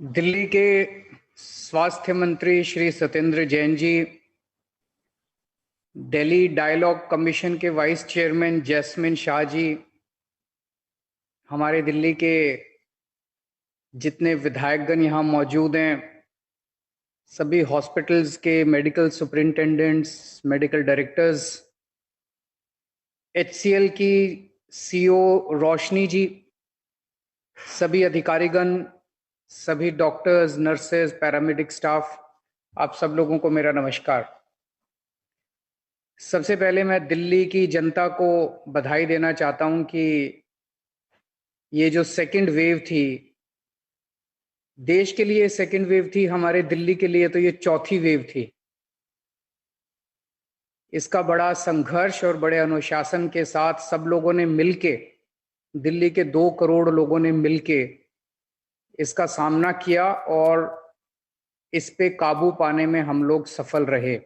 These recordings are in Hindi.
दिल्ली के स्वास्थ्य मंत्री श्री सत्येंद्र जैन जी, दिल्ली डायलॉग कमीशन के vice chairman jasmine Shah ji, हमारे दिल्ली के जितने विधायकगण यहाँ मौजूद हैं, सभी हॉस्पिटल्स के medical superintendents, medical directors, HCL की CEO रोशनी जी, सभी अधिकारीगण, सभी डॉक्टर्स, नर्सेज, पैरामेडिक स्टाफ, आप सब लोगों को मेरा नमस्कार। सबसे पहले मैं दिल्ली की जनता को बधाई देना चाहता हूं कि ये जो सेकंड वेव थी, देश के लिए सेकंड वेव थी, हमारे दिल्ली के लिए तो ये चौथी वेव थी। इसका बड़ा संघर्ष और बड़े अनुशासन के साथ सब लोगों ने मिलके, दिल्ली के 2 करोड़ लोगों ने मिलके इसका सामना किया और इस पे काबू पाने में हम लोग सफल रहे।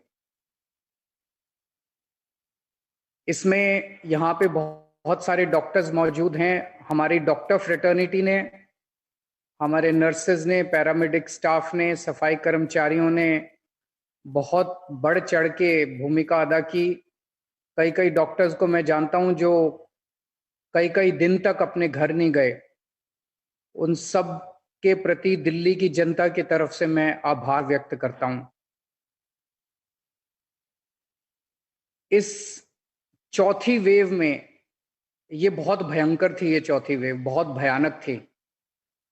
इसमें यहाँ पे बहुत सारे डॉक्टर्स मौजूद हैं। हमारी डॉक्टर फ्रेटर्निटी ने, हमारे नर्सेज ने, पैरामेडिक स्टाफ ने, सफाई कर्मचारियों ने बहुत बढ़ चढ़ के भूमिका अदा की। कई डॉक्टर्स को मैं जानता हूं जो कई दिन तक अपने घर नहीं गए। उन सब के प्रति दिल्ली की जनता की तरफ से मैं आभार व्यक्त करता हूं। इस चौथी वेव में, ये बहुत भयंकर थी, ये चौथी वेव बहुत भयानक थी।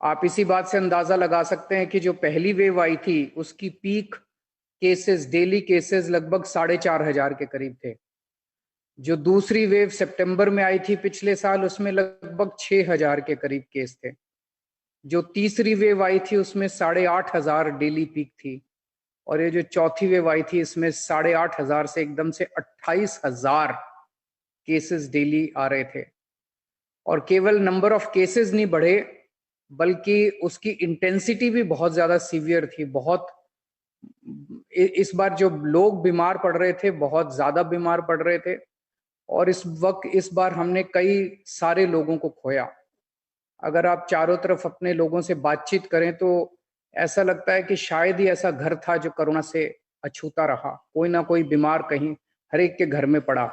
आप इसी बात से अंदाजा लगा सकते हैं कि जो पहली वेव आई थी उसकी पीक केसेस, डेली केसेस लगभग 4,500 के करीब थे। जो दूसरी वेव सितंबर में आई थी पिछले साल, उसमें लगभग 6,000 के करीब केस थे। जो तीसरी वेव आई थी उसमें 8,500 डेली पीक थी, और ये जो चौथी वेव आई थी इसमें 8,500 से एकदम से 28,000 केसेस डेली आ रहे थे। और केवल नंबर ऑफ केसेस नहीं बढ़े, बल्कि उसकी इंटेंसिटी भी बहुत ज्यादा सीवियर थी। बहुत इस बार जो लोग बीमार पड़ रहे थे, बहुत ज्यादा बीमार पड़ रहे थे, और इस बार हमने कई सारे लोगों को खोया। अगर आप चारों तरफ अपने लोगों से बातचीत करें तो ऐसा लगता है कि शायद ही ऐसा घर था जो कोरोना से अछूता रहा। कोई ना कोई बीमार कहीं हर एक के घर में पड़ा,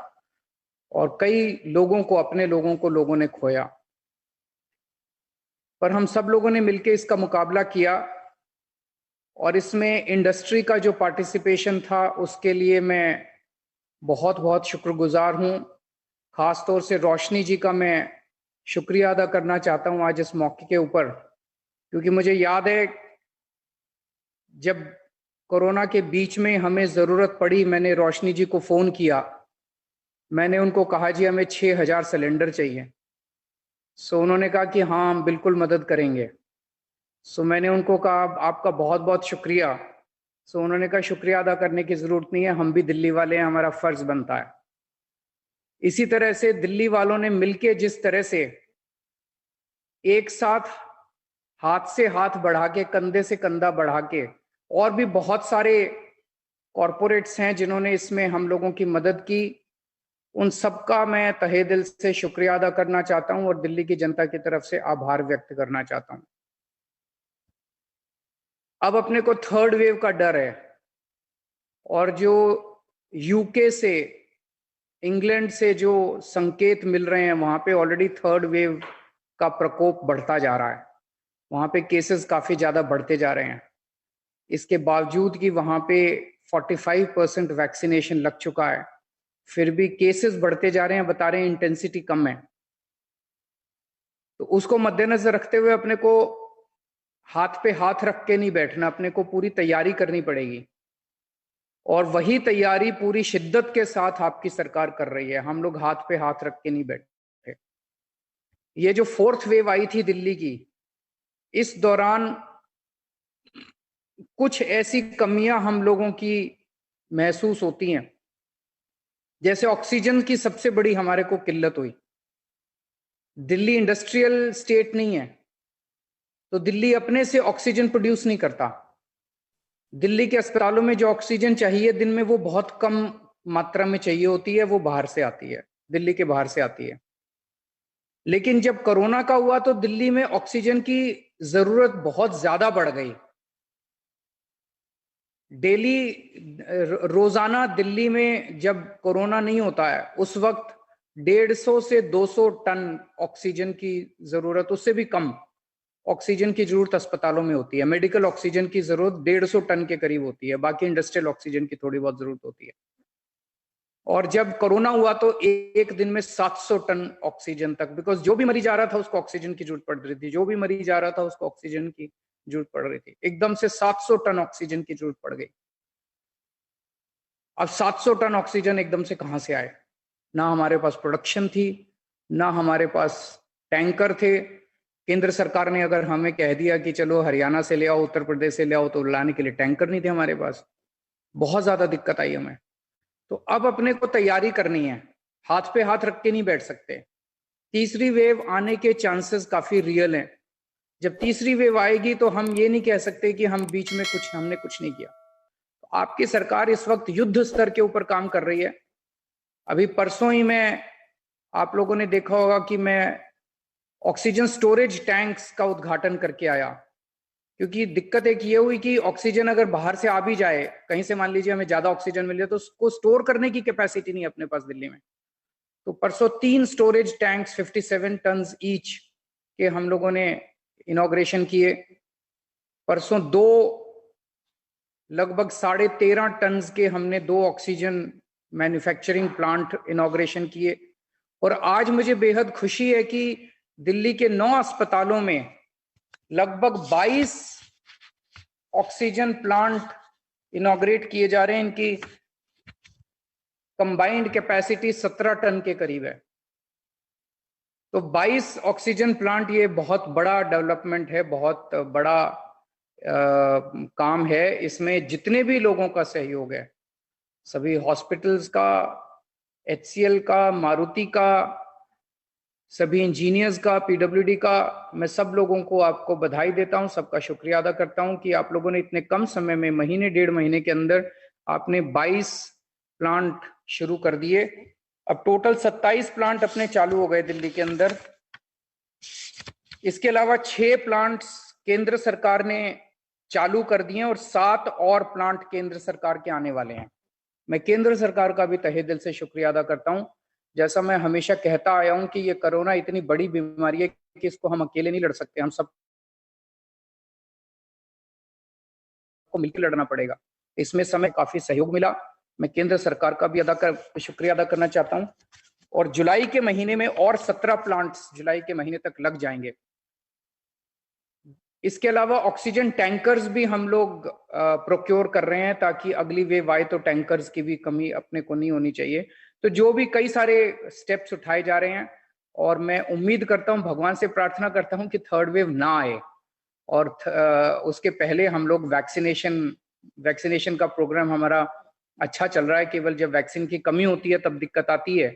और कई लोगों को, अपने लोगों को लोगों ने खोया। पर हम सब लोगों ने मिलकर इसका मुकाबला किया, और इसमें इंडस्ट्री का जो पार्टिसिपेशन था उसके लिए मैं बहुत बहुत शुक्रगुजार हूं। खास तौर से रोशनी जी का मैं शुक्रिया अदा करना चाहता हूं आज इस मौके के ऊपर, क्योंकि मुझे याद है जब कोरोना के बीच में हमें जरूरत पड़ी, मैंने रोशनी जी को फोन किया। मैंने उनको कहा जी हमें 6,000 सिलेंडर चाहिए। सो उन्होंने कहा कि हाँ हम बिल्कुल मदद करेंगे। सो मैंने उनको कहा आपका बहुत बहुत शुक्रिया। सो उन्होंने कहा शुक्रिया अदा करने की जरूरत नहीं है, हम भी दिल्ली वाले हैं, हमारा फर्ज बनता है। इसी तरह से दिल्ली वालों ने मिलके जिस तरह से एक साथ हाथ से हाथ बढ़ा के, कंधे से कंधा बढ़ा के, और भी बहुत सारे कॉरपोरेट्स हैं जिन्होंने इसमें हम लोगों की मदद की, उन सबका मैं तहे दिल से शुक्रिया अदा करना चाहता हूं और दिल्ली की जनता की तरफ से आभार व्यक्त करना चाहता हूं। अब अपने को थर्ड वेव का डर है, और जो यूके से, इंग्लैंड से जो संकेत मिल रहे हैं, वहां पे ऑलरेडी थर्ड वेव का प्रकोप बढ़ता जा रहा है। वहां पे केसेस काफी ज्यादा बढ़ते जा रहे हैं। इसके बावजूद कि वहां पे 45% वैक्सीनेशन लग चुका है, फिर भी केसेस बढ़ते जा रहे हैं। बता रहे हैं इंटेंसिटी कम है। तो उसको मद्देनजर रखते हुए अपने को हाथ पे हाथ रख के नहीं बैठना, अपने को पूरी तैयारी करनी पड़ेगी, और वही तैयारी पूरी शिद्दत के साथ आपकी सरकार कर रही है। हम लोग हाथ पे हाथ रख के नहीं बैठे। ये जो फोर्थ वेव आई थी दिल्ली की, इस दौरान कुछ ऐसी कमियां हम लोगों की महसूस होती हैं। जैसे ऑक्सीजन की सबसे बड़ी हमारे को किल्लत हुई। दिल्ली इंडस्ट्रियल स्टेट नहीं है, तो दिल्ली अपने से ऑक्सीजन प्रोड्यूस नहीं करता। दिल्ली के अस्पतालों में जो ऑक्सीजन चाहिए दिन में, वो बहुत कम मात्रा में चाहिए होती है, वो बाहर से आती है, दिल्ली के बाहर से आती है। लेकिन जब कोरोना का हुआ तो दिल्ली में ऑक्सीजन की जरूरत बहुत ज्यादा बढ़ गई। डेली रोजाना दिल्ली में जब कोरोना नहीं होता है उस वक्त 150 से 200 टन ऑक्सीजन की जरूरत, उससे भी कम ऑक्सीजन की जरूरत अस्पतालों में होती है। मेडिकल ऑक्सीजन की जरूरत 150 टन के करीब होती है, बाकी इंडस्ट्रियल ऑक्सीजन की थोड़ी बहुत जरूरत होती है। और जब कोरोना हुआ तो एक दिन में 700 टन ऑक्सीजन तक, बिकॉज जो भी मरीज आ रहा था उसको ऑक्सीजन की जरूरत पड़ रही थी, जो भी मरीज आ रहा था उसको ऑक्सीजन की जरूरत पड़ रही थी। एकदम से 700 टन ऑक्सीजन की जरूरत पड़ गई। अब 700 टन ऑक्सीजन एकदम से कहां से आए? ना हमारे पास प्रोडक्शन थी, ना हमारे पास टैंकर थे। केंद्र सरकार ने अगर हमें कह दिया कि चलो हरियाणा से ले आओ, उत्तर प्रदेश से ले आओ, तो लाने के लिए टैंकर नहीं थे हमारे पास। बहुत ज्यादा दिक्कत आई हमें। तो अब अपने को तैयारी करनी है, हाथ पे हाथ रख के नहीं बैठ सकते। तीसरी वेव आने के चांसेस काफी रियल हैं। जब तीसरी वेव आएगी तो हम ये नहीं कह सकते कि हम बीच में हमने कुछ नहीं किया। तो आपकी सरकार इस वक्त युद्ध स्तर के ऊपर काम कर रही है। अभी परसों ही मैं, आप लोगों ने देखा होगा कि मैं ऑक्सीजन स्टोरेज टैंक्स का उद्घाटन करके आया। क्योंकि दिक्कत एक ये हुई कि ऑक्सीजन अगर बाहर से आ भी जाए, कहीं से मान लीजिए हमें ज्यादा ऑक्सीजन मिल जाए, तो उसको स्टोर करने की कैपेसिटी नहीं है अपने पास दिल्ली में। तो परसों 3 स्टोरेज टैंक्स 57 टन ईच के हम लोगों ने इनॉग्रेशन किए। परसों 2 लगभग 13.5 टन के हमने 2 ऑक्सीजन मैन्युफैक्चरिंग प्लांट इनॉग्रेशन किए। और आज मुझे बेहद खुशी है कि दिल्ली के 9 अस्पतालों में लगभग 22 ऑक्सीजन प्लांट इनॉग्रेट किए जा रहे हैं। इनकी कंबाइंड कैपेसिटी 17 टन के करीब है। तो 22 ऑक्सीजन प्लांट, ये बहुत बड़ा डेवलपमेंट है, बहुत बड़ा काम है। इसमें जितने भी लोगों का सहयोग है, सभी हॉस्पिटल्स का, HCL का, मारुति का, सभी इंजीनियर्स का, PWD का, मैं सब लोगों को आपको बधाई देता हूं, सबका शुक्रिया अदा करता हूं कि आप लोगों ने इतने कम समय में, महीने 1.5 महीने के अंदर आपने 22 प्लांट शुरू कर दिए। अब टोटल 27 प्लांट अपने चालू हो गए दिल्ली के अंदर। इसके अलावा 6 प्लांट्स केंद्र सरकार ने चालू कर दिए और 7 और प्लांट केंद्र सरकार के आने वाले हैं। मैं केंद्र सरकार का भी तहे दिल से शुक्रिया अदा करता हूं। जैसा मैं हमेशा कहता आया हूं कि ये कोरोना इतनी बड़ी बीमारी है कि इसको हम अकेले नहीं लड़ सकते, हम सबको मिलकर लड़ना पड़ेगा। इसमें समय काफी सहयोग मिला, मैं केंद्र सरकार का भी शुक्रिया अदा करना चाहता हूं। और जुलाई के महीने में और 17 प्लांट्स जुलाई के महीने तक लग जाएंगे। इसके अलावा ऑक्सीजन टैंकर्स भी हम लोग प्रोक्योर कर रहे हैं, ताकि अगली वेव आए तो टैंकर्स की भी कमी अपने को नहीं होनी चाहिए। तो जो भी कई सारे स्टेप्स उठाए जा रहे हैं, और मैं उम्मीद करता हूं, भगवान से प्रार्थना करता हूं कि थर्ड वेव ना आए। और उसके पहले हम लोग वैक्सीनेशन का प्रोग्राम हमारा अच्छा चल रहा है। केवल जब वैक्सीन की कमी होती है तब दिक्कत आती है।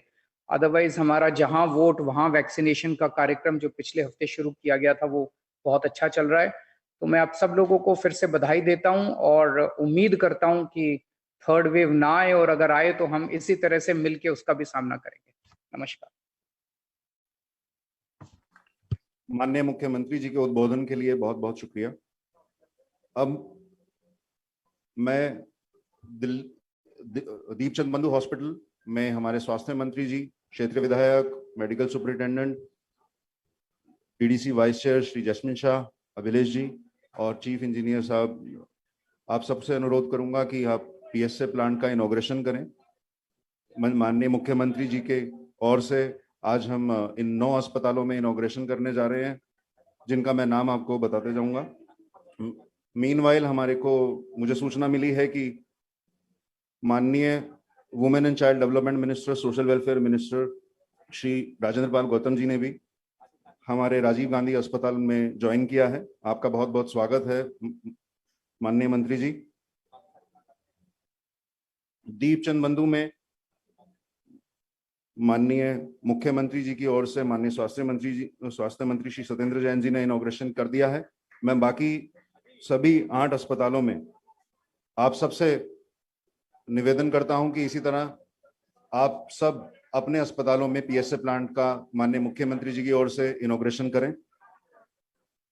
अदरवाइज हमारा जहां वोट वहां वैक्सीनेशन का कार्यक्रम जो पिछले हफ्ते शुरू किया गया था वो बहुत अच्छा चल रहा है। तो मैं आप सब लोगों को फिर से बधाई देता हूं और उम्मीद करता हूं कि थर्ड वेव ना आए, और अगर आए तो हम इसी तरह से मिलकर उसका भी सामना करेंगे। नमस्कार। माननीय मुख्यमंत्री जी के उद्बोधन के लिए बहुत बहुत शुक्रिया। अब मैं दीपचंद बंधु हॉस्पिटल में हमारे स्वास्थ्य मंत्री जी, क्षेत्रीय विधायक, medical superintendent, PDC vice chair Shri Jasmin Shah, Abhilesh ji और चीफ इंजीनियर साहब, आप सबसे अनुरोध करूंगा कि आप PSA प्लांट का इनॉग्रेशन करें। माननीय मुख्यमंत्री जी के ओर से आज हम इन 9 अस्पतालों में इनॉग्रेशन करने जा रहे हैं, जिनका मैं नाम आपको बताते जाऊंगा। मीनवाइल मुझे सूचना मिली है कि माननीय women and child development minister, social welfare minister Shri Rajendra Pal Gautam ji ने भी हमारे राजीव गांधी अस्पताल में ज्वाइन किया है। आपका बहुत बहुत स्वागत है माननीय मंत्री जी। दीपचंद बंधु में माननीय मुख्यमंत्री जी की ओर से माननीय स्वास्थ्य मंत्री श्री सत्येंद्र जैन जी ने इनॉग्रेशन कर दिया है। मैं बाकी सभी 8 अस्पतालों में आप सबसे निवेदन करता हूं कि इसी तरह आप सब अपने अस्पतालों में पीएसए प्लांट का माननीय मुख्यमंत्री जी की ओर से इनॉग्रेशन करें।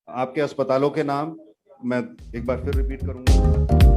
आपके अस्पतालों के नाम मैं एक बार फिर रिपीट करूंगा।